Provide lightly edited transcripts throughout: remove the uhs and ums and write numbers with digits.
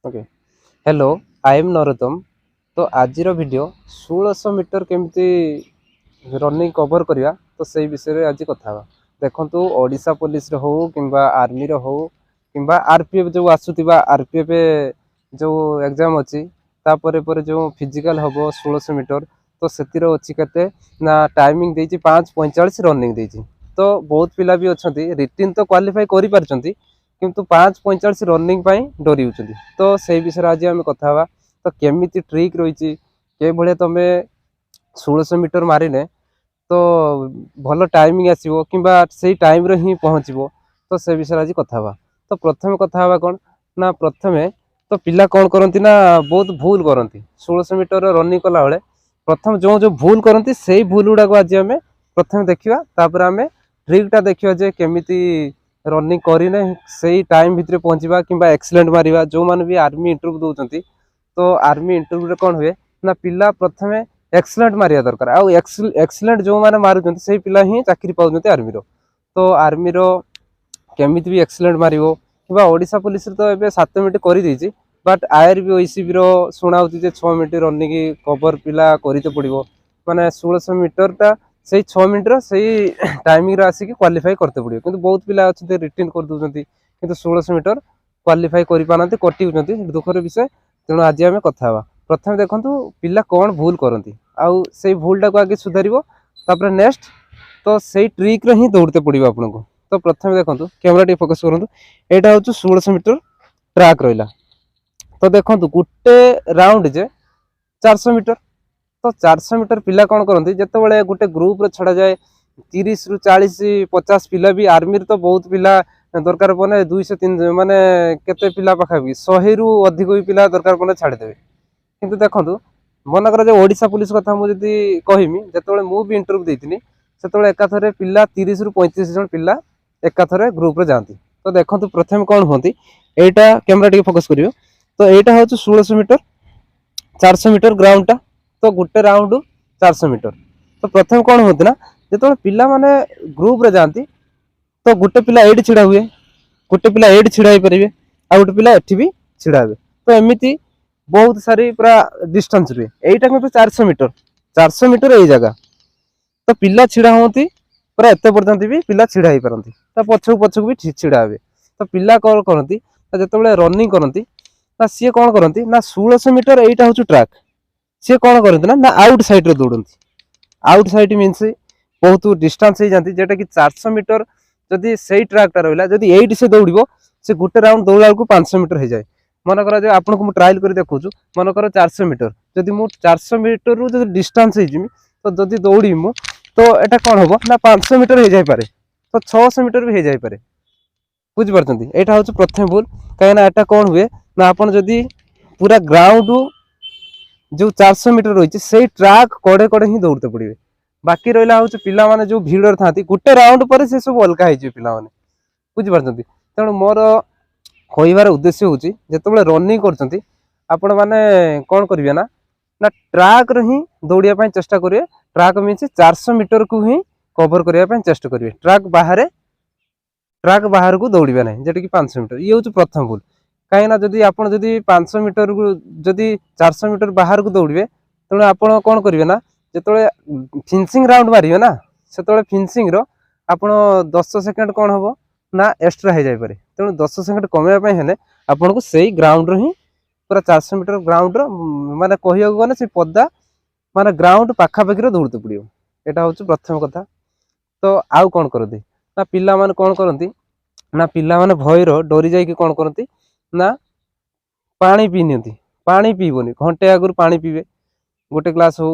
Okay hello I am Narottam. तो आज video 1600 metre केमती रनिंग कवर करवा तो से विषय आज कथा देखु ओडिशा पुलिस हो कि आर्मी हो कि आरपीएफ जो आसुवा आरपीएफ जो एग्जाम अच्छी तापर जो फिजिकल हम 1600 मीटर तो से अच्छी के ना टाइमिंग देती 5:45 रनिंग देती। तो बहुत पिला भी अच्छा रिटिन तो क्वालिफाई कर किंतु 5:45 रनिंग डरी होती। तो से विषय आज आम कथा तो केमी ट्रिक रही के तुम 1600 मीटर मारिने तो भल टाइमिंग आसो कि टाइम रे ही पहुँचो। तो से विषय आज कथा तो प्रथम कथा कौन ना प्रथमे तो पिला कौन करती ना बहुत भूल करती 1600 मीटर रनिंग कला बेले प्रथम जो जो भूल करती से भूल गुड़ाक आज आम प्रथम देखा तापर आम ट्रिकटा देखा जे केमिति रनिंग करने से टाइम भितर पहुँचवा कि एक्सीलेंट मारिबा जो माने भी आर्मी इंटरव्यू दौरान तो आर्मी इंटरव्यू कौन हुए ना पिला प्रथम एक्सीलेंट मारिया दरकार आउ एक्सीलेंट जो माने मारुचंती से पिला ही चाकरी पाउचंती आर्मी रो। तो आर्मी रो केमिति भी एक्सीलेंट मारिबो कि ओडिशा पुलिस तो एबे 7 मिनिट कर देछि बट आईआरबी ओईसीबी रो सुना होती जे 6 मिनिट रनिंग कवर पिला करते पड़ो माने 1600 मीटर टा से 6 मिनिट से टाइमिंग आसिक क्वालिफाई करते पड़ो कि बहुत पिला अच्छे रिटिन कर दूसरी कि 1600 मीटर क्वालिफाई कर पाना कटी दुखर विषय। तेणु आज आम कथा प्रथम देखु पिला कौन भूल करती आउ से भूलटा को आगे सुधार तापर नेक्स्ट तो से ट्रिक रे ही दौड़ते पड़ो आपन को। तो प्रथम देखो कैमरा टी फोकस करूँ यहाँ हूँ 1600 मीटर ट्रैक रहा। तो देखो गोटे राउंड जे 400 मीटर तो 400 मीटर पिला कौन करती जिते गोटे ग्रुप रे छड़ा जाए 30 रु 40 50 पिला भी आर्मी तो बहुत पिला दरकार पड़े 200-300 माने केते पिला पाखापी 100 रु अधिक भी पिला दरकार पड़े छाड़देवे। किंतु देखो मनकर जो ओडिशा पुलिस कथा मुझे कहमी जो मुझे इंटरव्यू देती से एकाथरे पिला 30 रु 35 जन पिला एकाथरे ग्रुप रे जाती। तो देखो प्रथम कौन होती यहाँ कैमरा टी फोकस कर तो यहाँ हूँ 1600 मीटर 400 मीटर ग्राउंड टा तो गोटे राउंड 400 मीटर। तो प्रथम कौन होती ना जो पिला माने ग्रुप रे जाती तो गोटे पिला एटी छिड़ा हुए गोटे पिला एटी छिड़ा हो पारे आ गोटे पिला एटी भी छिड़ा हुए। तो एमती बहुत सारी पूरा डिस्टेंस रुए यहीटा कि 400 मीटर यही जगह तो पिला छिड़ा होती पूरा एत पर्यंत भी पिला छिड़ा हो पारती पछक पछक भी छिड़ा हे। तो पिला कौन करती जो रनिंग करती ना सी कौन करती ना 1600 मीटर यहीटा हूँ ट्रैक सी कौन करती ना आउट साइड रे दौड़ती। आउट साइड मीन्स बहुत डिस्टेंस हो जाती जेटा कि 400 मीटर जदि से ट्रैकटा रहा जदि एट से दौड़ से गोटे राउंड दौड़ा बेलू 500 मीटर हो जाए। मनकर जो आपको मुझे ट्रायल कर देखा मनकर 400 मीटर जदि मुझे 400 मीटर रु जो डिस्टेंस हो तो जदि दौड़ी मु तो यहाँ कौन हम ना 500 मीटर हो जाए तो 600 मीटर भी हो जाए बुझीपार। यहाँ हूँ प्रथम भूल कहीं यहाँ कौन हुए ना आप पूरा ग्राउंड जो 400 मीटर रही से ट्रैक कड़े कड़े ही दौड़ते पड़े बाकी रहा हूँ पिला जो भिड़ था गोटे राउंड पर से सब अलग हो पाने बुझीपार। तेणु मोर कहबार उद्देश्य हूँ जो रनिंग कर आपण मैंने कौन करेंगे ना ना ट्रैक रे ही दौड़ापी चेष्टा करेंगे। ट्रैक मीन्स 400 मीटर को ही कवर करने चेष्टा करेंगे ट्रैक बाहर को दौड़ा ना जेटा कि 500 मीटर ये हूँ प्रथम भूल कहीं जदि आप 500 मीटर को जदि 400 मीटर बाहर को दौड़े तेणु आप कौन करेंगे ना जो फिनिशिंग राउंड मारे ना से फिनिशिंग आप 10 सेकेंड कौन हम ना एक्स्ट्रा हो जाए तेणु 10 सेकेंड कमेवाई हेले आपन को सही ग्राउंड ही पूरा 400 मीटर ग्राउंड माने कहया गले से पदा माने ग्राउंड पाखापाखि दौड़ते पड़ो यहाँ हूँ प्रथम कथा। तो आउ कौन करती ना पिला माने कौन करती ना पिला माने भयर डरी जाइए कौन करती ना पानी पी नि पानी पीबनी घंटे आगुरी पानी पीबे गोटे ग्लास हो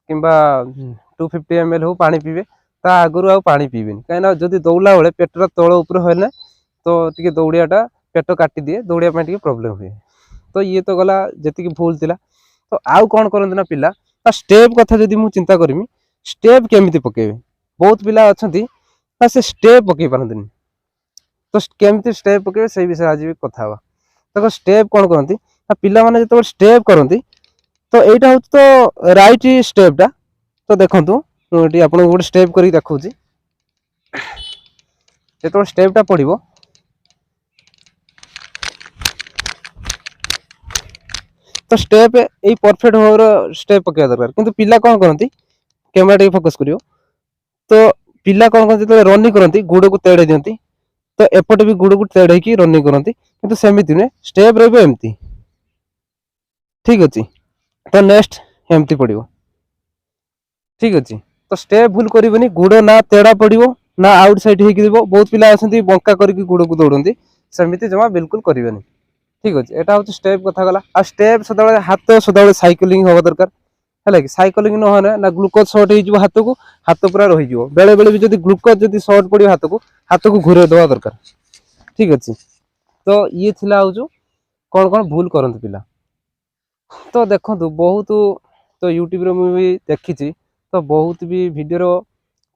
कि 250 ml हो पानी पीबे ता आगुरी आउ पानी पीबेनि कहीं जदि दौड़ा बेले पेटर तल उपर होने तो टी दौड़ाटा पेट काटी दिए दौड़ापी प्रोब्लेम हुए। तो ये तो गला जी भूल थिला। तो आउ कौन करते ना पिला स्टेप कथा जदि मुझे चिंता करमी स्टेप केमिति पकेबे बहुत पिला अच्छा से स्टेप पकई पारती तो केमिति स्टेप पकेबे से विषय आज भी कथा देखो स्टेप कौन करती पिला माने जो स्टेप करती तो यहाँ हूँ तो राइट स्टेपटा तो देखूँ मुझे आपको गोटे स्टेप कर देखा जो स्टेपटा पड़ो तो स्टेप यही परफेक्ट भाव स्टेप पकेवा दरकार किंतु पिला कौन करती कैमेरा टे फोकस करियो तो पिला कौन करती तो रनिंग करती गुड़ को तेड़े दियंती तो एपटे भी गुड़ को तेड़े की रनिंग करती किंतु सेमिति नुहे स्टेप रहइबो एमती ठीक अछि तो नेक्स्ट एमती पड़िबो ठीक अछि तो स्टेप भूल करबनी गुड़ ना तेड़ा पड़िबो ना आउट साइड हेकी दिबो बहुत पिला आछंती बंका करके गुड़ को दौड़ंती सेमिति जमा बिल्कुल करबेनी ठीक अछि एटा होछि स्टेप कथा गला आ स्टेप सदाबे हाथ सदाबे साइक्लिंग होबा दरकार है कि साइक्लिंग न होने ना ग्लूकोज शॉर्ट हो हाथ पूरा रही बेले बेले भी जब ग्लूकोज जब शॉर्ट पड़ो हाथ को घूरे देवा दरकार ठीक अच्छे तो ये थिला हूँ कौन कौन भूल करते पिला तो देखो बहुत तो यूट्यूब रे मुझे देखी तो बहुत भी वीडियो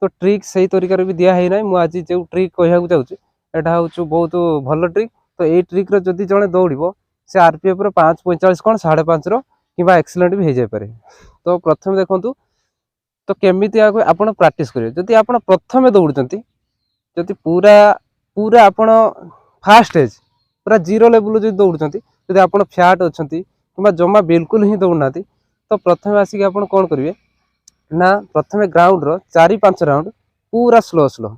तो ट्रिक सही तरीका भी दिया है ना मुझे जो ट्रिक कहूँ चाहूँगी यहाँ हूँ बहुत भल ट्रिक तो ये ट्रिक जदि जड़े दौड़ से आरपीएफ 5:45 कौन 5:30 कि एक्सीलेंट भी हो जापे तो प्रथम देखूँ तो केमिति आपण प्रैक्टिस करेंगे जदि आप प्रथम दौड़ते जदि पूरा पूरा आपण फास्ट एज पूरा जीरो लेवल जो दौड़ते जदि आप फैट अच्छा कि जमा बिल्कुल ही दौड़ना तो प्रथम आसिक आप कौन करेंगे ना प्रथम ग्राउंड रो 4-5 राउंड पूरा स्लो स्लो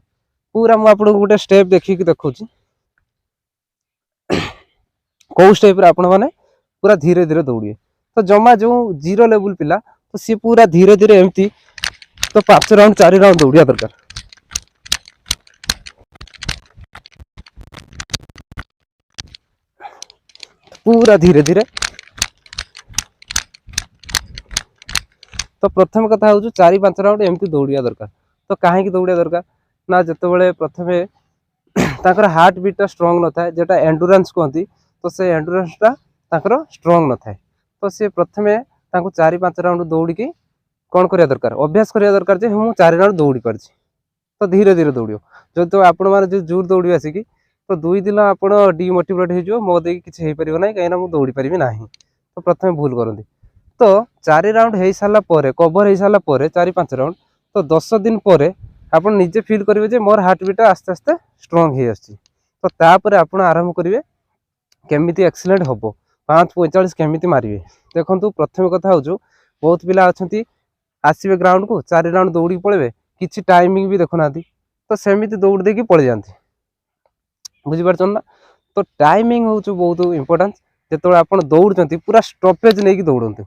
पूरा मुझे गोटे स्टेप देखिए देखा कौ स्टेप आपण मैंने पूरा धीरे धीरे दौड़िए तो जमा जो जीरो लेवल पिला तो सी पूरा धीरे धीरे एमती तो 5 राउंड 4 राउंड दौड़िया दरकार पूरा धीरे धीरे तो प्रथम कथा हूँ 4-5 राउंड एमती दौड़िया दरकार तो कहीं दौड़िया दरकार ना जिते प्रथम हार्ट बीटा स्ट्रंग न था जेटा एंडुरेंस कहती तो से एंडुरेंसटा स्ट्रंग न था तो सी प्रथम 4-5 राउंड दौड़ी कौन करिया दरकार अभ्यास करिया दरकार जे हम 4 राउंड दौड़ी पारछि तो धीरे धीरे दौड़ियो जो तो आपण माने जो जोर दौड़ी आसिकी तो 2 दिन आपण डिमोटिवेट हो मो देकी किछि हे परिबो नै कहिना मु दौड़ी परिबि नाही तो प्रथम भूल करंदी तो 4 राउंड हे साला परे कवर हे साला परे 4-5 राउंड तो 10 दिन परे आपण निजे फील करिवे जे मोर हार्ट बीट आस्ते आस्ते स्ट्रांग हे आछि तो तापरे आपण आरंभ करिवे केमिति एक्सीलेंट होबो 5:45 केमिति मारिवे देखंतु प्रथम कथा होजो बहुत पिला अछंती आसवे ग्राउंड को 4 राउंड दौड़ी पड़े किसी टाइमिंग भी देखुना तो सेमिति दौड़ देकी पड़े जाती बुझीपार ना तो टाइमिंग हूँ बहुत इंपोर्टेंट जो आप दौड़ पूरा स्टॉपेज नहीं दौड़ते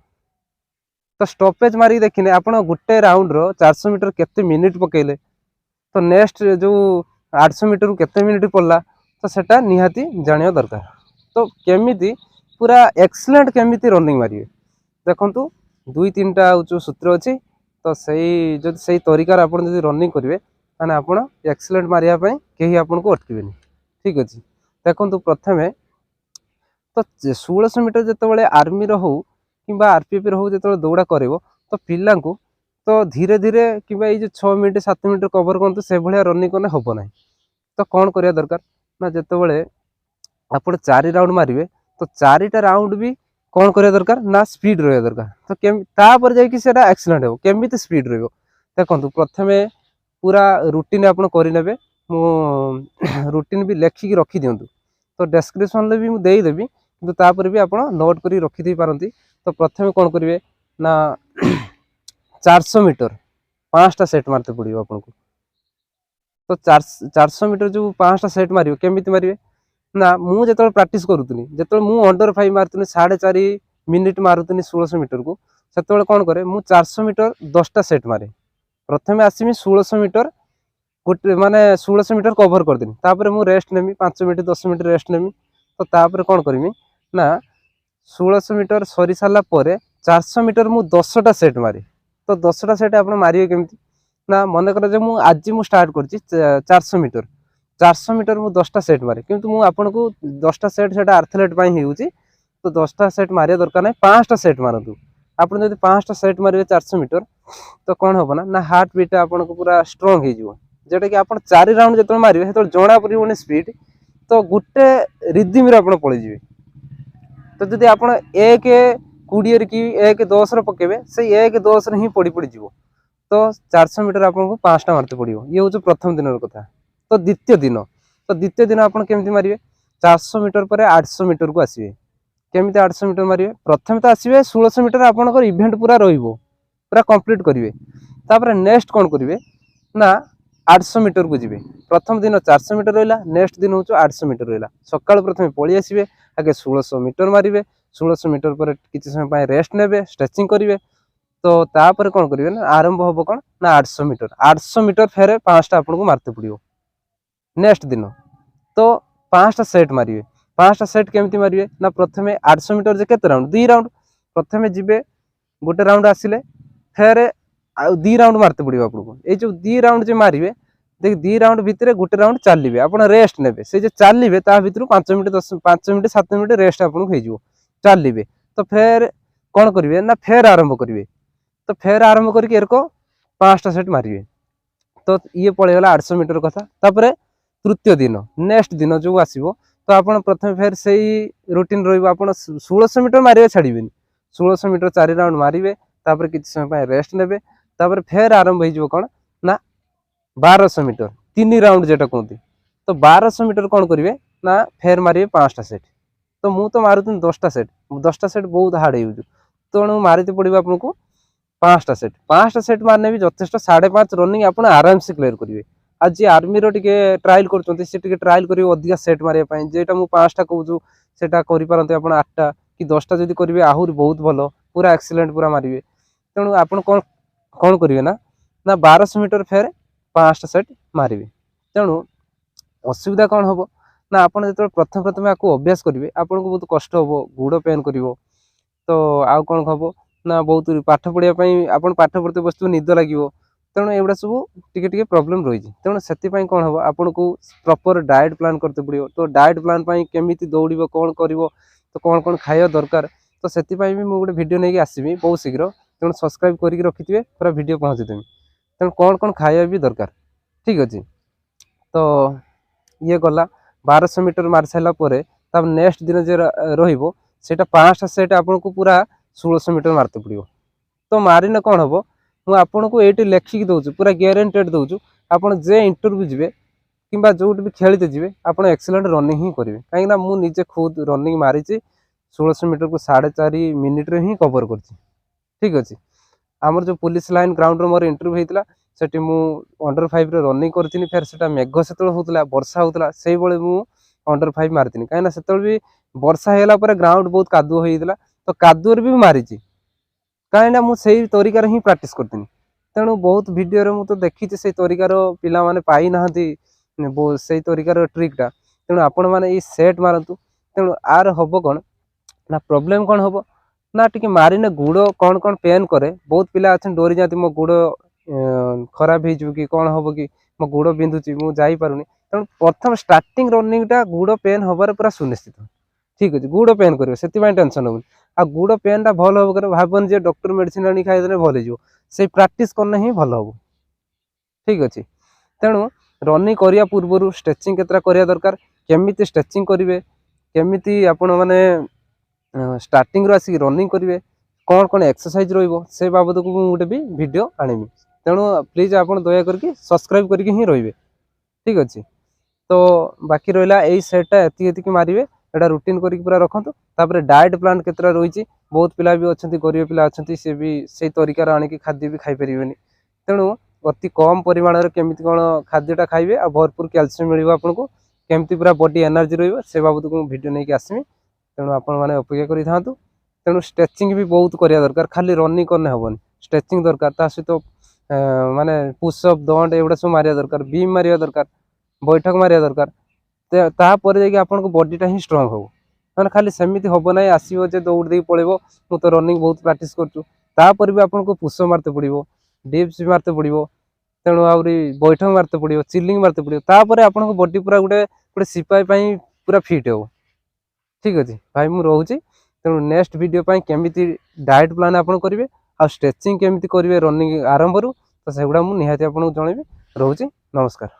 तो स्टॉपेज मारिक देखने आप गोटे राउंड रो 400 मीटर केते मिनिट पकेले तो नेक्स्ट जो 800 मीटर केते मिनिट पड़ला तो सेटा निहाती जानिया दरकार तो केमिति पूरा एक्सीलेंट केमिति रनिंग मारिए देखंतु 2-3टा हूँ सूत्र अच्छी तो सही तरीकार आप रनिंग करेंगे ताने आपण एक्सीलेंट मारिया कहीं आपन को अटकेनि ठीक अच्छे देखो प्रथम तो 1600 मीटर जिते आर्मी हो कि आरपीएफ हो जो दौड़ा कर तो पिला तो धीरे धीरे कि 6 मिनट 7 मिनट कवर करते से भाया रनिंग करने हम ना तो कौन करिया दरकार ना जिते आप 4 राउंड मारे तो 4टा राउंड भी कौन करिया दरकार ना स्पीड रहा दरकार तो तापर जाकि सेटा एक्सीलेंट हो केमिति स्पीड रहिबो देखंतु प्रथमे पूरा रूटीन आपण करिनेबे मु रूटीन भी लेखिक रखी दिंतु तो डिस्क्रिप्शन भी मुझे देदेवी कि तापर भी आप नोट कर रखी पारती तो प्रथम कौन करेंगे ना 400 मीटर 5टा सेट मारते पड़ो आपको तो 400 मीटर जो 5टा सेट मारे केमिति मारे ना मुझे प्रैक्टिस करूनी जो मुझे अंडर 5 मारुनी 4.5 मिनिट मारुनी 1600 मीटर को से कौन करे मु 400 मीटर 10टा सेट मारे प्रथम आसमी 1600 मीटर गोटे माने 1600 मीटर कवर करदेनी तापर मु rest Nemi 5 minute 10 minute rest Nemi तो तापर कौन करमी ना 1600 मीटर सरी सारा पर 400 मीटर मु 10टा सेट मारे तो 10टा सेट आप मारे केमती ना मन कर आज मु स्टार्ट कर 400 मीटर 400 मीटर मु 10टा सेट मारे किंतु मु आपन को 10टा सेट सेटा एथलेट पई होउची तो 10टा सेट मारिया दरकार नहीं 5टा सेट मारतु आप 5टा सेट मारे 400 मीटर तो कौन हम ना हार्ट बीट आपन को पूरा स्ट्रांग हो जोटा कि आप 4 राउंड जो मारे जो जना पड़े स्पीड तो गोटे रिदिम पलैजे तो जब आप 1:20 कि 1:10 पकेबे से 1:10 ही पड़ी पड़ी जीवो तो 400 मीटर आपको 5टा मारते पड़ो ये हूँ प्रथम दिन कथा तो द्वितीय दिन आप केमती मारे 400 मीटर पर 800 मीटर को आसवे केमी 800 मीटर मारे प्रथम तो आसवे 1600 मीटर आपंकर इवेंट पूरा पूरा कंप्लीट करेंगे तापर नेक्स्ट कौन करेंगे ना 800 मीटर को जी प्रथम दिन 400 मीटर रहा नेक्स्ट दिन हूँ 800 मीटर रहा सकाल प्रथम पलि आसवे आगे 1600 मीटर मारे 1600 मीटर पर किसी समय रेस्ट ने स्ट्रेचिंग करेंगे तो तापर कौन करेंगे ना आरंभ हम कौन ना 800 मीटर फेर 5टा आपको मारते पड़ो नेक्स्ट दिन तो 5टा सेट मारे 5टा सेट केमती मारे ना प्रथम 800 मीटर जे केते राउंड 2 राउंड प्रथम जीवे गोटे राउंड आसिले फेर 2 राउंड मारते पड़ो आपको ये जो 2 राउंड जो मारे देख 2 राउंड भितर गोटे राउंड चलिए आप रेस्ट ने से चलिए भर 5 मिनट 5 मिनट 7 मिनट रेस्ट आपको चलिए तो फेर कौन करेंगे ना फेर आरंभ करेंगे तो फेर आरंभ करके 5टा सेट मारे तो ये पड़ेगा 800 मीटर कथा तापर तृतीय दिन नेक्स्ट दिन जो आसो तो आप प्रथम फेर से रूटीन रहा 1600 मीटर मारे छाड़े 1600 मीटर 4 राउंड मारे तापर किसी समय रेस्ट ने तापर फेर आरंभ हो कौन ना 1200 मीटर 3 राउंड जेटा कहते तो 1200 मीटर कौन करेंगे ना फेर मारे 5टा सेट तो मु तो मारुती 10टा सेट बहुत हार्ड हो तेणु मारते पड़ो आपको 5टा सेट मारने भी जथेष 5.5 रनिंग आप आराम से क्लियर करेंगे आज जी आर्मी रो टिके ट्रायल कर ट्रायल कर अधिका सेट मारे जेटा मुझे 5टा कहूँ से करते आप 8टा कि 10टा जब करेंगे आहरी बहुत भल पूरा एक्सीलेंट पूरा मारे तेणु आप कौन कौन करेंगे ना 1200 मीटर फेर 5टा सेट मारे तेणु असुविधा कौन हम ना आप जो प्रथम आपको अभ्यास करेंगे आपको बहुत कष्ट हम गोड़ पेन कर तो आउ कौन हम ना बहुत पाठ पढ़ाई आप पाठ पढ़ते बस निद लगे तेणु एगुड़ा सब टी प्रोब्लेम रही तेणु से कौन हम आपको प्रॉपर डाइट प्लान करते पड़ो तो डाइट प्लान केमी दौड़ कौन कर तो कौन कौन खाया दरकार तो से भी मुझे वीडियो नहीं आसवि बहुत शीघ्र तेणु सब्सक्राइब करके रखिथे पूरा वीडियो पहुँचीदेवी तेणु कौन कौन खाया भी दरकार ठीक अच्छे तो ये गला 1200 मीटर मार सारापर तब नेक्स्ट दिन जो रहा 5टा सेट आपको पूरा 1600 मीटर मारते पड़ो तो मारिने कौन हम मुझे आपको ये लेखिकी दूसरी पूरा ग्यारंटेड दूँ आप इंटरव्यू जी कि जो भी खेलते जी आप एक्सीलेंट रनिंग ही करेंगे कहीं मुझे खुद रनिंग मारी 1600 मीटर को 4.5 मिनिट ही कवर कर ठीक अच्छे आमर जो पुलिस लाइन ग्राउंड मोर इंटरव्यू होता सेठी मु अंडर 5 रनिंग करी फिर से मेघ से होता वर्षा होता से मुझे अंडर 5 मारी कहीं से भी वर्षा होगा ग्राउंड बहुत कादुओ होता तो कादुअर भी मारी कहीं मुझे तरीकार ही प्राक्ट करी तेणु बहुत वीडियो मुझे देखी से तरीकार पिला माने पाई ना से तरीकार ट्रिकटा तेणु आपण मैंने ये सेट मारतु तेणु आर हम कौन ना प्रोब्लेम कौन हम ना टी मारिने गुड़ कौन कौन पेन करे बहुत पिला अच्छे डरी जाती मो गुड़ खराब हो कि कौन हम कि मो गुड़ बिंधुची मुझे जापारूनी तेणु प्रथम स्टार्टिंग रनिंगटा गुड़ पेन हबार पूरा सुनिश्चित ठीक अच्छे गुड़ पेन कर टेंशन हो आ गुड़ पेनटा भल हम कर भावन जे डॉक्टर मेडिसिन आनी खाईदे भल हो प्राक्ट करना ही भल हम ठीक अच्छे तेणु रनिंग करने पूर्व स्ट्रेचिंग केतरा करिया दरकार केमिति स्ट्रेचिंग करेंगे केमिति आपण माने स्टार्टिंग रो आसिक रनिंग करेंगे कौन कौन एक्सरसाइज रो से बाबद को गोटे भी वीडियो आनमी तेणु प्लीज आप दया करके सब्सक्राइब करके ही रहिबे ठीक अच्छे तो बाकी रहा यही सेटा एति मारे एटा रूटीन करके पूरा रखु तापर डाइट प्लान केतरा रही बहुत पिला भी अच्छा गरीब पिला अच्छा सी भी से तरीकार आणिक खाद्य भी खाईपर तेणु अति कम परिमाण केमिति कौन खाद्यटा खाइबे आ भरपूर कैल्शियम मिल आपको केमती पूरा बॉडी एनर्जी से बाबद को वीडियो नहीं आसमी तेणु आपण मैंने अपेक्षा करी था तेणु स्ट्रेचिंग भी बहुत करिया दरकार खाली रनिंग करने हेनी स्ट्रेचिंग दरकार ता सहित माने पुशअप दंड एगुड़ा सब मारिया दरकार बीम मारिया दरकार बैठक मारिया दरकार तापर जाकि आपन बॉडीटा ही स्ट्रांग हो मैंने खाली सेमती हम ना आसो जे दौड़ दे पड़ो मु तो रनिंग बहुत प्रैक्टिस कर भी आपको पुशअप मारते पड़ो डिप्स भी मारते पड़ो तेणु आहरी बैठक मारते पड़ो चिलिंग मारते पड़ो तापर आपन बॉडी पूरा गोटे गोटे सिपाही पूरा फिट हो ठीक अच्छे भाई मुझे रोचे तेणु नेक्स्ट वीडियो केमिति डाइट प्लान आप करेंगे आ स्ट्रेचिंग केमिति करेंगे रनिंग आरंभ तो सेगुड़ा मुझे निहाती आपको जनइबी रोचे नमस्कार।